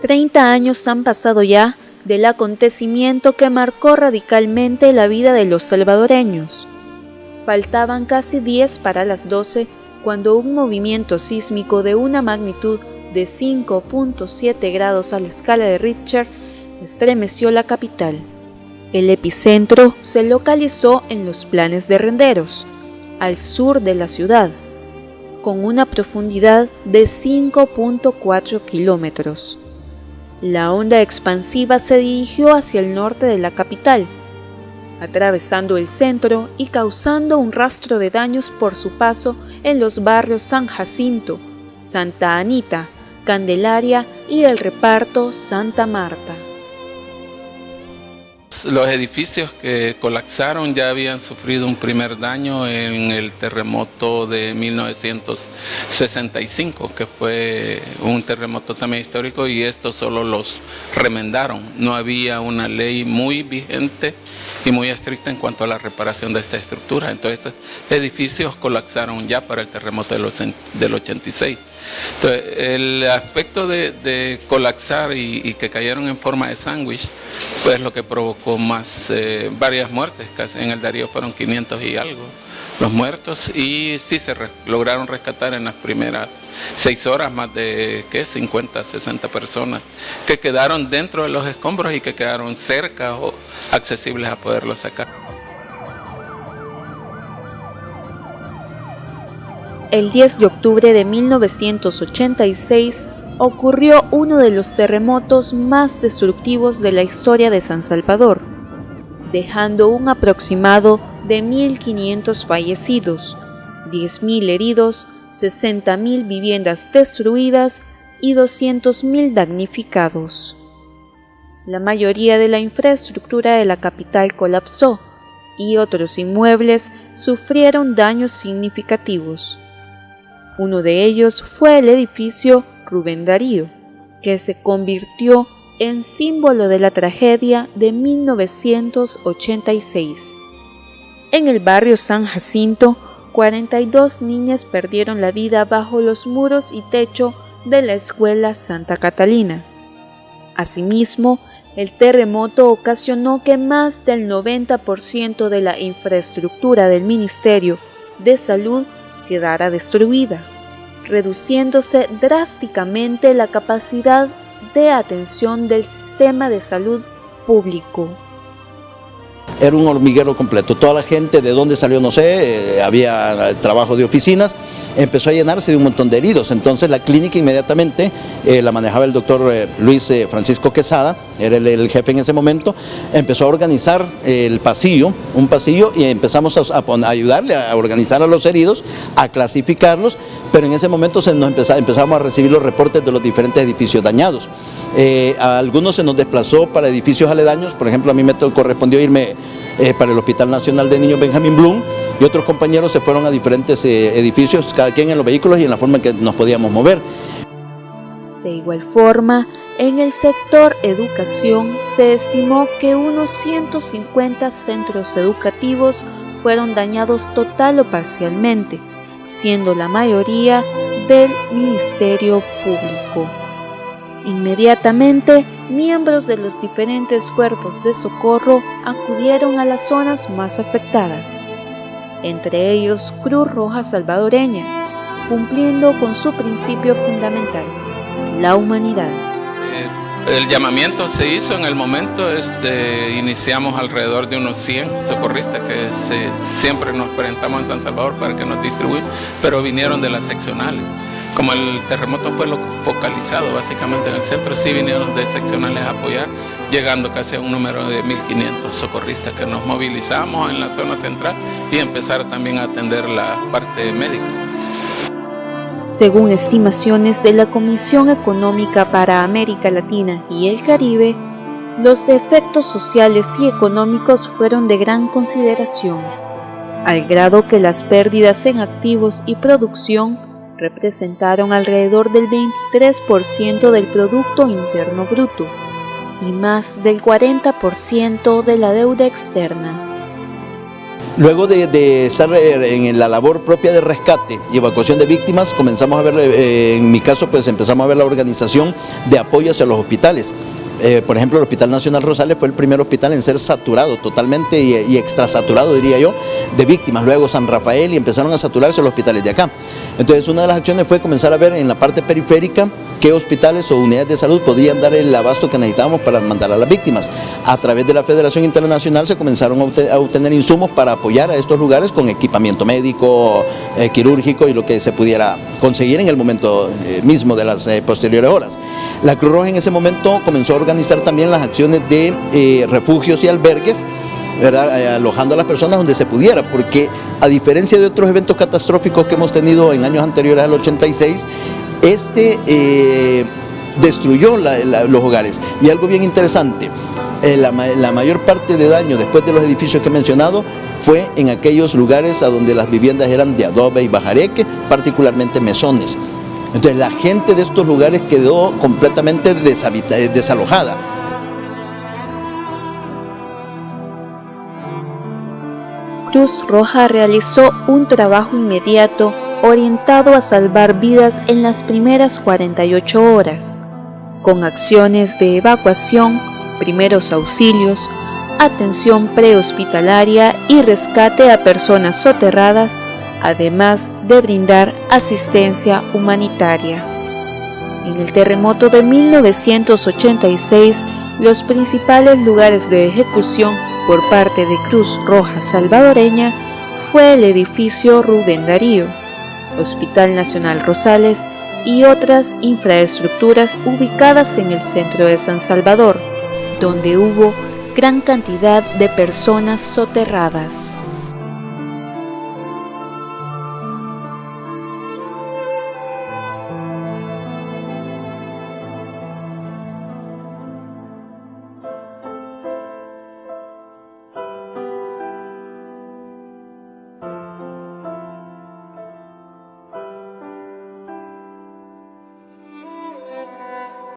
30 años han pasado ya del acontecimiento que marcó radicalmente la vida de los salvadoreños. Faltaban casi 10 para las 12 cuando un movimiento sísmico de una magnitud de 5.7 grados a la escala de Richter estremeció la capital. El epicentro se localizó en los Planes de Renderos, al sur de la ciudad, con una profundidad de 5.4 kilómetros. La onda expansiva se dirigió hacia el norte de la capital, atravesando el centro y causando un rastro de daños por su paso en los barrios San Jacinto, Santa Anita, Candelaria y el reparto Santa Marta. Los edificios que colapsaron ya habían sufrido un primer daño en el terremoto de 1965, que fue un terremoto también histórico, y estos solo los remendaron. No había una ley muy vigente y muy estricta en cuanto a la reparación de esta estructura. Entonces, edificios colapsaron ya para el terremoto del 86. Entonces, el aspecto de colapsar y que cayeron en forma de sándwich, pues lo que provocó más varias muertes. Casi en el Darío fueron 500 y algo los muertos, y sí se lograron rescatar en las primeras 6 horas más de 50, 60 personas que quedaron dentro de los escombros y que quedaron cerca o accesibles a poderlos sacar. El 10 de octubre de 1986 ocurrió uno de los terremotos más destructivos de la historia de San Salvador, dejando un aproximado de 1.500 fallecidos, 10.000 heridos, 60.000 viviendas destruidas y 200.000 damnificados. La mayoría de la infraestructura de la capital colapsó y otros inmuebles sufrieron daños significativos. Uno de ellos fue el edificio Rubén Darío, que se convirtió en símbolo de la tragedia de 1986. En el barrio San Jacinto, 42 niñas perdieron la vida bajo los muros y techo de la escuela Santa Catalina. Asimismo, el terremoto ocasionó que más del 90% de la infraestructura del Ministerio de Salud quedara destruida, reduciéndose drásticamente la capacidad de atención del sistema de salud público. Era un hormiguero completo, toda la gente de dónde salió no sé, había trabajo de oficinas, empezó a llenarse de un montón de heridos. Entonces la clínica inmediatamente la manejaba el doctor Luis Francisco Quesada, era el jefe en ese momento, empezó a organizar un pasillo, y empezamos a ayudarle a organizar a los heridos, a clasificarlos, pero en ese momento empezamos a recibir los reportes de los diferentes edificios dañados. A algunos se nos desplazó para edificios aledaños, por ejemplo a mí me correspondió irme para el Hospital Nacional de Niños Benjamín Blum, y otros compañeros se fueron a diferentes edificios, cada quien en los vehículos y en la forma en que nos podíamos mover. De igual forma, en el sector educación se estimó que unos 150 centros educativos fueron dañados total o parcialmente, siendo la mayoría del Ministerio Público. Inmediatamente, miembros de los diferentes cuerpos de socorro acudieron a las zonas más afectadas, entre ellos Cruz Roja Salvadoreña, cumpliendo con su principio fundamental, la humanidad. El llamamiento se hizo en el momento, iniciamos alrededor de unos 100 socorristas que siempre nos presentamos en San Salvador para que nos distribuyan, pero vinieron de las seccionales. Como el terremoto fue focalizado básicamente en el centro, sí vinieron de seccionales a apoyar, llegando casi a un número de 1.500 socorristas que nos movilizamos en la zona central y empezar también a atender la parte médica. Según estimaciones de la Comisión Económica para América Latina y el Caribe, los efectos sociales y económicos fueron de gran consideración, al grado que las pérdidas en activos y producción representaron alrededor del 23% del Producto Interno Bruto y más del 40% de la deuda externa. Luego de estar en la labor propia de rescate y evacuación de víctimas, comenzamos a ver, en mi caso, pues empezamos a ver la organización de apoyo hacia los hospitales. Por ejemplo, el Hospital Nacional Rosales fue el primer hospital en ser saturado totalmente y extrasaturado, diría yo, de víctimas. Luego San Rafael, y empezaron a saturarse los hospitales de acá. Entonces, una de las acciones fue comenzar a ver en la parte periférica qué hospitales o unidades de salud podrían dar el abasto que necesitábamos para mandar a las víctimas. A través de la Federación Internacional se comenzaron a obtener insumos para apoyar a estos lugares con equipamiento médico, quirúrgico y lo que se pudiera conseguir en el momento mismo de las posteriores horas. La Cruz Roja en ese momento comenzó a organizar también las acciones de refugios y albergues, ¿verdad? Alojando a las personas donde se pudiera, porque a diferencia de otros eventos catastróficos que hemos tenido en años anteriores al 86, destruyó los hogares. Y algo bien interesante, la mayor parte de daño después de los edificios que he mencionado fue en aquellos lugares a donde las viviendas eran de adobe y bajareque, particularmente mesones. Entonces la gente de estos lugares quedó completamente desalojada. Cruz Roja realizó un trabajo inmediato orientado a salvar vidas en las primeras 48 horas, con acciones de evacuación, primeros auxilios, atención prehospitalaria y rescate a personas soterradas, además de brindar asistencia humanitaria. En el terremoto de 1986, los principales lugares de ejecución por parte de Cruz Roja Salvadoreña fue el edificio Rubén Darío, Hospital Nacional Rosales y otras infraestructuras ubicadas en el centro de San Salvador, donde hubo gran cantidad de personas soterradas.